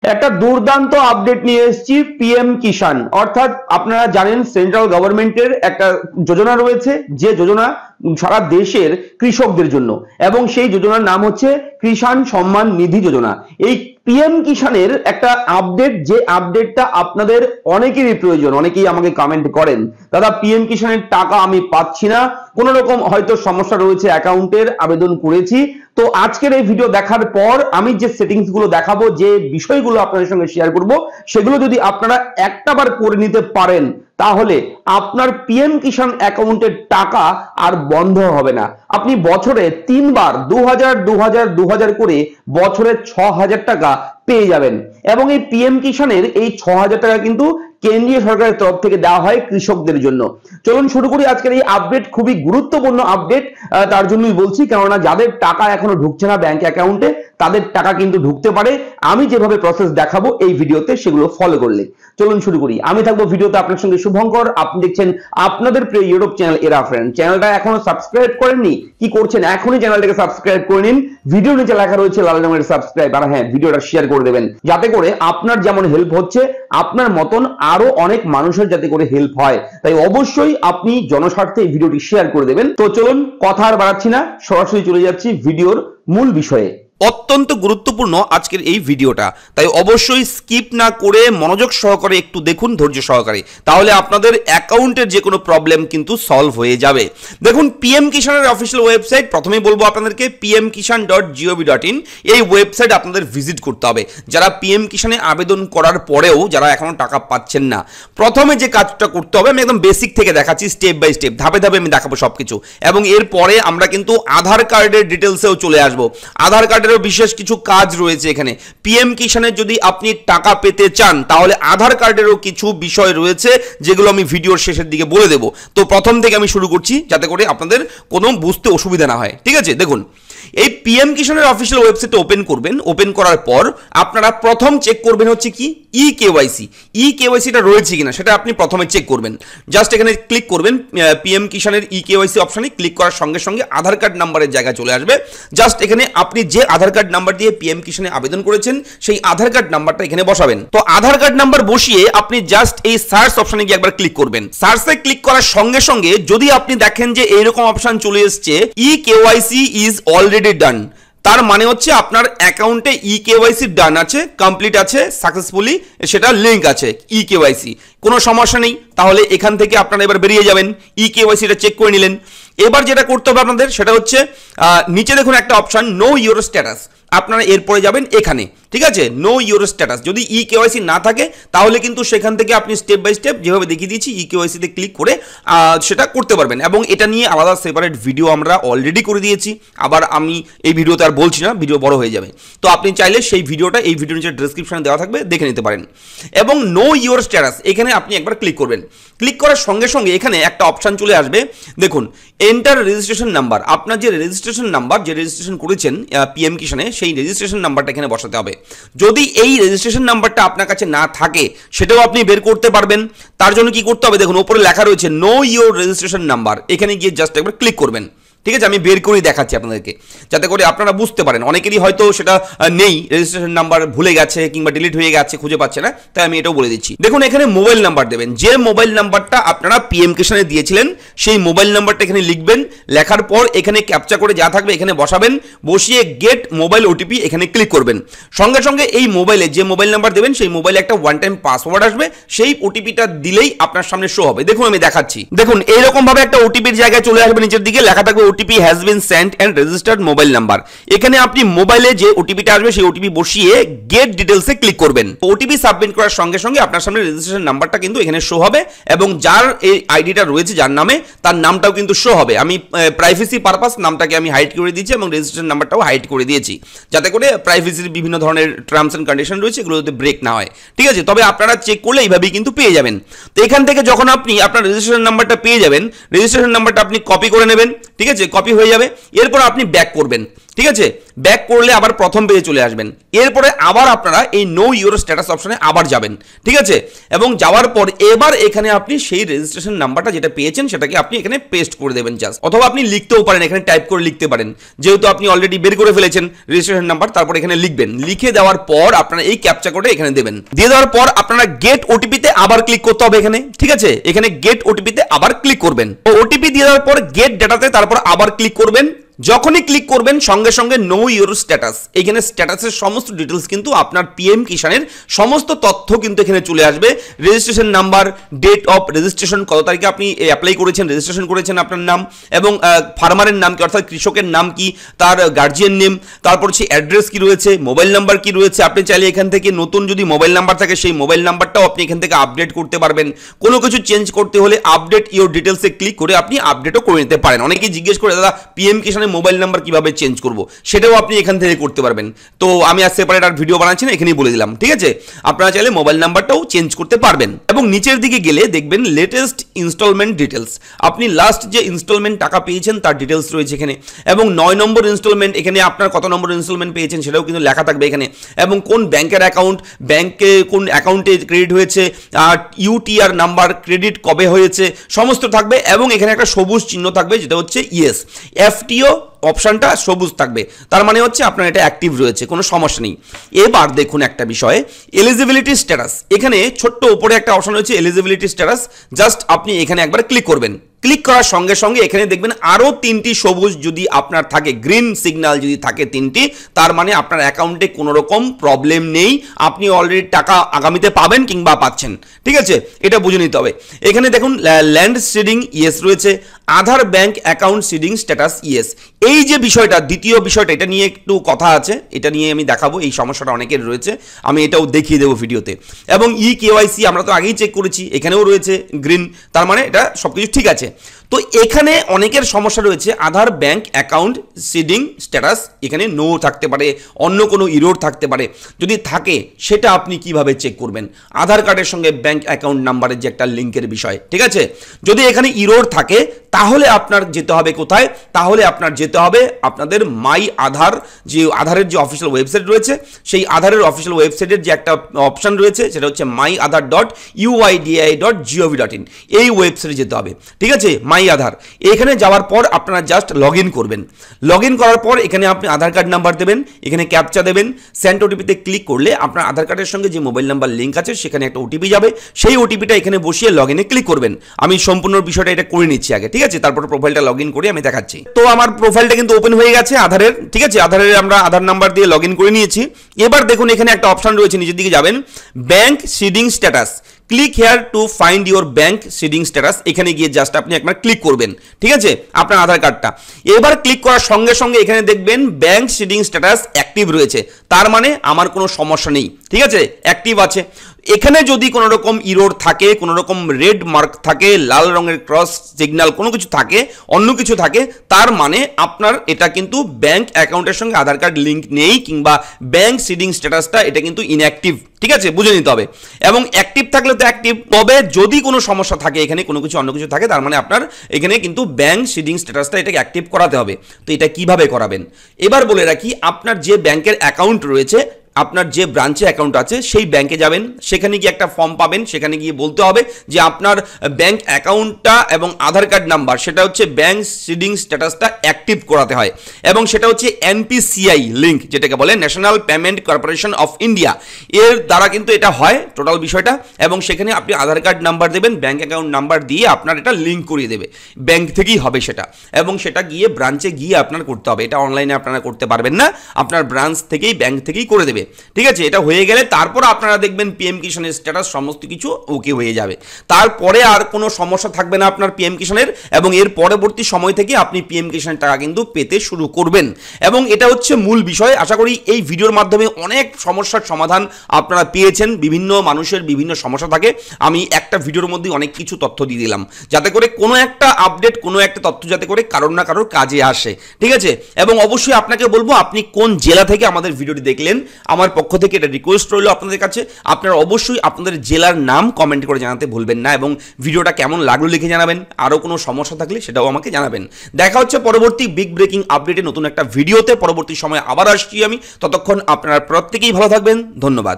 একটা দুর্দান্ত আপডেট নিয়ে এসেছি পিএম কিষাণ। অর্থাৎ আপনারা জানেন সেন্ট্রাল গভর্নমেন্টের একটা যোজনা রয়েছে, যে যোজনা সারা দেশের কৃষকদের জন্য, এবং সেই যোজনার নাম হচ্ছে কিষাণ সম্মান নিধি যোজনা। এই পিএম কিষাণের একটা আপডেট, যে আপডেটটা আপনাদের অনেকেরই প্রয়োজন। অনেকেই আমাকে কমেন্ট করেন, দাদা পিএম কিষাণের টাকা আমি পাচ্ছি না, কোন রকম হয়তো সমস্যা রয়েছে, অ্যাকাউন্টের আবেদন করেছি। তো আজকের এই ভিডিও দেখার পর আমি যে সেটিংস গুলো দেখাবো, যে বিষয়গুলো আপনাদের সঙ্গে শেয়ার করব, সেগুলো যদি আপনারা একটাবার করে নিতে পারেন, তাহলে আপনার পিএম কিষাণ অ্যাকাউন্টের টাকা আর বন্ধ হবে না। আপনি বছরে 3 বার 2000 করে বছরে 6000 টাকা পেয়ে যাবেন। এবং এই পিএম কিষাণের এই 6000 টাকা কিন্তু কেন্দ্রীয় সরকারের তরফ থেকে দেওয়া হয় কৃষকদের জন্য। চলুন শুরু করি আজকের এই আপডেট। খুবই গুরুত্বপূর্ণ আপডেট, তার জন্যই বলছি, কেননা যাদের টাকা এখনো ঢুকছে না ব্যাংক অ্যাকাউন্টে, তাদের টাকা কিন্তু ঢুকতে পারে আমি যেভাবে প্রসেস দেখাবো এই ভিডিওতে, সেগুলো ফলো করলে। চলুন শুরু করি। আমি থাকবো ভিডিওতে আপনার সঙ্গে শুভঙ্কর। আপনি দেখছেন আপনাদের প্রিয় ইউটিউব চ্যানেল এরা ফ্রেন্ড। চ্যানেলটা এখনো সাবস্ক্রাইব করেননি, কি করছেন? এখনই চ্যানেলটাকে সাবস্ক্রাইব করে নিন। ভিডিও নিচে লেখা রয়েছে লাল রঙের সাবস্ক্রাইব, আর হ্যাঁ, ভিডিওটা শেয়ার করে দেবেন, যাতে করে আপনার যেমন হেল্প হচ্ছে, আপনার মতন আরো অনেক মানুষের যাতে করে হেল্প হয়। তাই অবশ্যই আপনি জনস্বার্থে এই ভিডিওটি শেয়ার করে দেবেন। তো চলুন কথা আর বাড়াচ্ছি না, সরাসরি চলে যাচ্ছি ভিডিওর মূল বিষয়ে। অত্যন্ত গুরুত্বপূর্ণ আজকের এই ভিডিওটা, তাই অবশ্যই স্কিপ না করে মনোযোগ সহকারে একটু দেখুন, ধৈর্য সহকারে, তাহলে আপনাদের অ্যাকাউন্টের যে কোনো প্রবলেম কিন্তু সলভ হয়ে যাবে। দেখুন, পিএম কিষাণের অফিসিয়াল ওয়েবসাইট, প্রথমেই বলবো আপনাদেরকে pmkishan.gov.in, এই ওয়েবসাইট আপনাদের ভিজিট করতে হবে। যারা পিএম কিষাণে আবেদন করার পরেও যারা এখনো টাকা পাচ্ছেন না, প্রথমে যে কাজটা করতে হবে, আমি একদম বেসিক থেকে দেখাচ্ছি, স্টেপ বাই স্টেপ, ধাপে ধাপে আমি দেখাবো সবকিছু। এবং এরপরে আমরা কিন্তু আধার কার্ডের ডিটেলসেও চলে আসবো। আধার কার্ডের বিশেষ কিছু কাজ রয়েছে এখানে। পিএম কিষাণের যদি আপনি টাকা পেতে চান, তাহলে আধার কার্ডেরও কিছু বিষয় রয়েছে, যেগুলো আমি ভিডিওর শেষের দিকে বলে দেবো। তো প্রথম থেকে আমি শুরু করছি, যাতে করে আপনাদের কোনো বুঝতে অসুবিধা না হয়। ঠিক আছে, দেখুন, এই পিএম কিষাণের অফিসিয়াল ওয়েবসাইটে ওপেন করবেন। ওপেন করার পর আপনারা প্রথম চেক করবেন হচ্ছে কি, ই কেওয়াইসি। ই কেওয়াইসিটা রয়েছে কিনা সেটা আপনি প্রথমে চেক করবেন। জাস্ট এখানে ক্লিক করবেন, পিএম কিষাণের ই কেওয়াইসি অপশনে ক্লিক করার সঙ্গে সঙ্গে আধার কার্ড নাম্বারের জায়গা চলে আসবে। জাস্ট এখানে আপনি যে আধার কার্ড নাম্বার দিয়ে পিএম কিষাণে আবেদন করেছেন, সেই আধার কার্ড নাম্বারটা এখানে বসাবেন। তো আধার কার্ড নাম্বার বসিয়ে আপনি জাস্ট এই সার্চ অপশনে গিয়ে একবার ক্লিক করবেন। সার্চে ক্লিক করার সঙ্গে সঙ্গে যদি আপনি দেখেন যে এইরকম অপশন চলে এসছে, e KYC is already done, তার মানে হচ্ছে আপনার অ্যাকাউন্টে ই কেওয়াইসি ডান আছে, কমপ্লিট আছে, সাকসেসফুলি সেটা লিঙ্ক আছে ই কেওয়াইসি, কোনো সমস্যা নেই। তাহলে এখান থেকে আপনারা এবার বেরিয়ে যাবেন, ই কেওয়াইসিটা চেক করে নিলেন। এবার যেটা করতে হবে আপনাদের, সেটা হচ্ছে নিচে দেখুন একটা অপশন, নো ইউর স্ট্যাটাস। আপনারা এরপরে যাবেন এখানে, ঠিক আছে, নো ইউর স্ট্যাটাস। যদি ই কেওয়াইসি না থাকে, তাহলে কিন্তু সেখান থেকে আপনি স্টেপ বাই স্টেপ যেভাবে দেখিয়ে দিয়েছি, ই কেওয়াইসিতে ক্লিক করে সেটা করতে পারবেন। এবং এটা নিয়ে আলাদা সেপারেট ভিডিও আমরা অলরেডি করে দিয়েছি, আবার আমি এই ভিডিওতে আর বলছি না, ভিডিও বড় হয়ে যাবে। তো আপনি চাইলে সেই ভিডিওটা এই ভিডিওর নিচে ডেসক্রিপশনে দেওয়া থাকবে, দেখে নিতে পারেন। এবং নো ইউর স্ট্যাটাস এখানে আপনি একবার ক্লিক করবেন। ক্লিক করার সঙ্গে সঙ্গে এখানে একটা অপশান চলে আসবে, দেখুন, এন্টার রেজিস্ট্রেশন নাম্বার। আপনার যে রেজিস্ট্রেশন নাম্বার, যে রেজিস্ট্রেশন করেছেন পিএম কিষাণে, সেই রেজিস্ট্রেশন নাম্বারটা এখানে বসাতে হবে। যদি এই রেজিস্ট্রেশন নাম্বারটা আপনার কাছে না থাকে, সেটাও আপনি বের করতে পারবেন। তার জন্য কি করতে হবে, দেখুন উপরে লেখা রয়েছে নো ইউর রেজিস্ট্রেশন নাম্বার, এখানে গিয়ে জাস্ট একবার ক্লিক করবেন। ঠিক আছে, আমি বের করেই দেখাচ্ছি আপনাদেরকে, যাতে করে আপনারা বুঝতে পারেন। অনেকেরই হয়তো সেটা নেই, রেজিস্ট্রেশন নাম্বার ভুলে গেছে কিংবা ডিলিট হয়ে গেছে, খুঁজে পাচ্ছে না, তাই আমি এটাও বলে দিচ্ছি। দেখুন, এখানে মোবাইল নাম্বার দেবেন। যে মোবাইল নাম্বারটা আপনারা পিএম কিষাণে দিয়েছিলেন, সেই মোবাইল নাম্বারটা এখানে লিখবেন। লেখার পর এখানে ক্যাপচা করে যা থাকবে এখানে বসাবেন। বসিয়ে গেট মোবাইল ওটিপি এখানে ক্লিক করবেন। সঙ্গে সঙ্গে এই মোবাইলে যে মোবাইল নাম্বার দেবেন, সেই মোবাইলে একটা ওয়ান টাইম পাসওয়ার্ড আসবে। সেই ওটিপিটা দিলেই আপনার সামনে শো হবে। দেখুন, আমি দেখাচ্ছি। দেখুন, এইরকম ভাবে একটা ওটিপির জায়গায় চলে আসবে, নিচের দিকে লেখা থাকবে OTP has been sent and registered mobile number. এখানে আপনি মোবাইলে যে ওটিপিটা আসবে, সেই ওটিপি বসিয়ে গেট ডিটেলসে ক্লিক করবেন। ওটিপি সাবমিট করার সঙ্গে সঙ্গে আপনার সামনে রেজিস্ট্রেশন নাম্বারটা কিন্তু এখানে শো হবে, এবং যার এই আইডিটা রয়েছে, যার নামে, তার নামটাও কিন্তু শো হবে। আমি প্রাইভেসি পারপাস নামটাকে আমি হাইড করে দিয়েছি, এবং রেজিস্ট্রেশন নাম্বারটাও হাইড করে দিয়েছি, যাতে করে প্রাইভেসির বিভিন্ন ধরনের টার্মস এন্ড কন্ডিশন রয়েছে, এগুলো যাতে ব্রেক না হয়। ঠিক আছে, তবে আপনারা চেক করলে এইভাবেই কিন্তু পেয়ে যাবেন। তো এখান থেকে যখন আপনি আপনার রেজিস্ট্রেশন নাম্বারটা পেয়ে যাবেন, রেজিস্ট্রেশন নাম্বারটা আপনি কপি করে নেবেন। ঠিক আছে, কপি হয়ে যাবে। এরপর আপনি ব্যাক করবেন। ঠিক আছে, ব্যাক করলে আবার প্রথম পেজে চলে আসবেন। এরপরে আবার আপনারা এই নো ইউর স্ট্যাটাস অপশনে আবার যাবেন, ঠিক আছে, এবং যাওয়ার পর এবার এখানে আপনি সেই রেজিস্ট্রেশন নাম্বারটা যেটা পেয়েছেন সেটাকে আপনি এখানে পেস্ট করে দেবেন জাস্ট, অথবা আপনি লিখতেও পারেন, এখানে টাইপ করে লিখতে পারেন, যেহেতু আপনি অলরেডি বের করে ফেলেছেন রেজিস্ট্রেশন নাম্বার, তারপর এখানে লিখবেন। লিখে দেওয়ার পর আপনারা এই ক্যাপচা কোডে এখানে দেবেন। দিয়ে দেওয়ার পর আপনারা গেট ওটিপিতে আবার ক্লিক করতে হবে এখানে, ঠিক আছে, এখানে গেট ওটিপিতে আবার ক্লিক করবেন। ওটিপি দিয়ে দেওয়ার পর গেট ডেটাতে তারপর আবার ক্লিক করবেন। যখনই ক্লিক করবেন সঙ্গে সঙ্গে নো ইউর স্ট্যাটাস, এখানে স্ট্যাটাসের সমস্ত ডিটেলস কিন্তু আপনার পিএম কিষানের সমস্ত তথ্য কিন্তু এখানে চলে আসবে। Registration number, date of registration, কত তারিখে আপনি অ্যাপ্লাই করেছেন, রেজিস্ট্রেশন করেছেন, আপনার নাম এবং ফার্মারের নাম কি অর্থাৎ কৃষকের নাম কি, তার গার্জিয়ান নেম, তারপর হচ্ছে অ্যাড্রেস কি রয়েছে, মোবাইল নাম্বার কি রয়েছে। আপনি চাইলে এখান থেকে নতুন যদি মোবাইল নাম্বার থাকে সেই মোবাইল নাম্বারটাও আপনি এখান থেকে আপডেট করতে পারবেন। কোনো কিছু চেঞ্জ করতে হলে আপডেট ইউর ডিটেলসে ক্লিক করে আপনি আপডেটও করে নিতে পারেন। অনেকেই জিজ্ঞেস করে দাদা পিএম কিষানের মোবাইল নাম্বার কিভাবে চেঞ্জ করব, সেটাও আপনি এখান থেকে করতে পারবেন। তো আমি আর সেপারেট আর ভিডিও বানাচ্ছি না, এখানেই বলে দিলাম, ঠিক আছে। আপনারা চাইলে মোবাইল নাম্বারটাও চেঞ্জ করতে পারবেন। এবং নিচের দিকে গেলে দেখবেন লেটেস্ট ইনস্টলমেন্ট ডিটেলস, আপনি লাস্ট যে ইনস্টলমেন্ট টাকা পেয়েছেন তার ডিটেলস রয়েছে এখানে, এবং 9 নম্বর ইনস্টলমেন্ট, এখানে আপনার কত নম্বর ইনস্টলমেন্ট পেয়েছেন সেটাও কিন্তু লেখা থাকবে এখানে, এবং কোন ব্যাংকের অ্যাকাউন্ট, ব্যাংকে কোন অ্যাকাউন্টে ক্রেডিট হয়েছে, ইউটিআর নাম্বার, ক্রেডিট কবে হয়েছে, সমস্ত থাকবে। এবং এখানে একটা সবুজ চিহ্ন থাকবে যেটা হচ্ছে ইয়েস, এফটিও অপশনটা সবুজ থাকবে, তার মানে হচ্ছে আপনার এটা অ্যাক্টিভ রয়েছে, কোনো সমস্যা নেই। এবার দেখুন একটা বিষয়, এলিজিবিলিটি স্ট্যাটাস, এখানে ছোট্ট উপরে একটা অপশন রয়েছে এলিজিবিলিটি স্ট্যাটাস, জাস্ট আপনি এখানে একবার ক্লিক করবেন। ক্লিক করার সঙ্গে সঙ্গে এখানে দেখবেন আরও 3টি সবুজ যদি আপনার থাকে, গ্রিন সিগন্যাল যদি থাকে 3টি, তার মানে আপনার অ্যাকাউন্টে কোনো রকম প্রবলেম নেই, আপনি অলরেডি টাকা আগামীতে পাবেন কিংবা পাচ্ছেন, ঠিক আছে, এটা বুঝে নিতে হবে। এখানে দেখুন ল্যান্ড সিডিং ইয়েস রয়েছে, Aadhaar bank account seeding status yes. এই যে বিষয়টা, দ্বিতীয় বিষয়টা, এটা নিয়ে একটু কথা আছে, এটা নিয়ে আমি দেখাবো, এই সমস্যাটা অনেকের রয়েছে, আমি এটাও দেখিয়ে দেবো ভিডিওতে। এবং কেওয়াইসি আমরা তো আগেই চেক করেছি, এখানেও রয়েছে গ্রিন, তার মানে এটা সব কিছু ঠিক আছে। তো এখানে অনেকের সমস্যা রয়েছে, Aadhaar bank account seeding status এখানে নো থাকতে পারে, অন্য কোনো ইরোর থাকতে পারে। যদি থাকে সেটা আপনি কিভাবে চেক করবেন? আধার কার্ডের সঙ্গে ব্যাংক অ্যাকাউন্ট নাম্বারের যে একটা লিঙ্কের বিষয়, ঠিক আছে, যদি এখানে ইরোর থাকে তাহলে আপনার যেতে হবে কোথায়? তাহলে আপনার যেতে হবে আপনাদের মাই আধার, যে আধারের যে অফিসিয়াল ওয়েবসাইট রয়েছে, সেই আধারের অফিসিয়াল ওয়েবসাইটের যে একটা অপশান রয়েছে সেটা হচ্ছে myaadhar.uidi.gov.in, এই ওয়েবসাইটে যেতে হবে, ঠিক আছে, মাই আধার। এখানে যাওয়ার পর আপনারা জাস্ট লগ ইন করবেন। লগ ইন করার পর এখানে আপনি আধার কার্ড নাম্বার দেবেন, এখানে ক্যাপচা দেবেন, সেন্ড ওটিপিতে ক্লিক করলে আপনার আধার কার্ডের সঙ্গে যে মোবাইল নাম্বার লিঙ্ক আছে সেখানে একটা ওটিপি যাবে, সেই ওটিপিটা এখানে বসিয়ে লগ ইনে ক্লিক করবেন। আমি সম্পূর্ণ বিষয়টা এটা করে নিচ্ছি আগে, ঠিক আছে, তারপর প্রোফাইলটা লগ ইন করে আমি দেখাচ্ছি। তো আমার প্রোফাইলটা কিন্তু ওপেন হয়ে গেছে আধারের, ঠিক আছে, আধারের আমরা আধার নাম্বার দিয়ে লগ ইন করে নিয়েছি। এবার দেখুন এখানে একটা অপশন রয়েছে, নিচের দিকে যাবেন, bank seeding status, click here to find your bank seeding status, এখানে গিয়ে জাস্ট আপনি একবার ক্লিক করবেন, ঠিক আছে, আপনার আধার কার্ডটা। এবার ক্লিক করার সঙ্গে সঙ্গে এখানে দেখবেন ব্যাংক সিডিং স্ট্যাটাস অ্যাক্টিভ রয়েছে, তার মানে আমার কোনো সমস্যা নেই, ঠিক আছে, অ্যাক্টিভ আছে। এখানে যদি কোনো রকম ইরোর থাকে, কোনো রকম রেড মার্ক থাকে, লাল রঙের ক্রস সিগন্যাল কোনো কিছু থাকে, অন্য কিছু থাকে, তার মানে আপনার এটা কিন্তু ব্যাংক অ্যাকাউন্টের সঙ্গে আধার কার্ড লিঙ্ক নেই, কিংবা ব্যাংক সিডিং স্ট্যাটাসটা এটা কিন্তু ইনঅ্যাক্টিভ, ঠিক আছে, বুঝে নিতে হবে। এবং অ্যাক্টিভ থাকলে তো অ্যাক্টিভ, তবে যদি কোনো সমস্যা থাকে, এখানে কোনো কিছু অন্য কিছু থাকে, তার মানে আপনার এখানে কিন্তু ব্যাংক সিডিং স্ট্যাটাসটা এটাকে অ্যাক্টিভ করাতে হবে। তো এটা কিভাবে করাবেন এবার বলে রাখি, আপনার যে ব্যাংকের অ্যাকাউন্ট রয়েছে, আপনার যে ব্রাঞ্চে অ্যাকাউন্ট আছে সেই ব্যাংকে যাবেন, সেখানে গিয়ে একটা ফর্ম পাবেন, সেখানে গিয়ে বলতে হবে যে আপনার ব্যাংক অ্যাকাউন্টটা এবং আধার কার্ড নাম্বার সেটা হচ্ছে ব্যাংক সিডিং স্ট্যাটাসটা অ্যাক্টিভ করাতে হয়, এবং সেটা হচ্ছে এনপিসিআই লিঙ্ক, যেটাকে বলে national payment corporation of India, এর দ্বারা কিন্তু এটা হয় টোটাল বিষয়টা। এবং সেখানে আপনি আধার কার্ড নাম্বার দেবেন, ব্যাংক অ্যাকাউন্ট নাম্বার দিয়ে আপনার এটা লিঙ্ক করিয়ে দেবে, ব্যাংক থেকেই হবে সেটা, এবং সেটা গিয়ে ব্রাঞ্চে গিয়ে আপনার করতে হবে, এটা অনলাইনে আপনারা করতে পারবেন না, আপনার ব্রাঞ্চ থেকেই ব্যাংক থেকেই করে দেবে, ঠিক আছে। এটা হয়ে গেলে তারপর আপনারা দেখবেন পিএম কিষানের স্ট্যাটাস সমস্ত কিছু ওকে হয়ে যাবে, তারপরে আর কোনো সমস্যা থাকবে না আপনার পিএম কিষানের, এবং এর পরবর্তী সময় থেকে আপনি পিএম কিষানের টাকা কিন্তু পেতে শুরু করবেন। এবং এটা হচ্ছে মূল বিষয়। আশা করি এই ভিডিওর মাধ্যমে অনেক সমস্যার সমাধান আপনারা পেয়েছেন। বিভিন্ন মানুষের বিভিন্ন সমস্যা থাকে, আমি একটা ভিডিওর মধ্যে অনেক কিছু তথ্য দিয়ে দিলাম, যাতে করে কোনো একটা আপডেট, কোনো একটা তথ্য যাতে করে কারোর না কারোর কাজে আসে, ঠিক আছে। এবং অবশ্যই আপনাকে বলবো, আপনি কোন জেলা থেকে আমাদের ভিডিওটি দেখলেন, আমার পক্ষ থেকে এটা রিকোয়েস্ট রইল আপনাদের কাছে, আপনারা অবশ্যই আপনাদের জেলার নাম কমেন্ট করে জানাতে ভুলবেন না এবং ভিডিওটা কেমন লাগলো লিখে জানাবেন। আরও কোনো সমস্যা থাকলে সেটাও আমাকে জানাবেন। দেখা হচ্ছে পরবর্তী বিগ ব্রেকিং আপডেটে নতুন একটা ভিডিওতে। পরবর্তী সময় আবার আসছি আমি, ততক্ষণ আপনারা প্রত্যেকেই ভালো থাকবেন। ধন্যবাদ।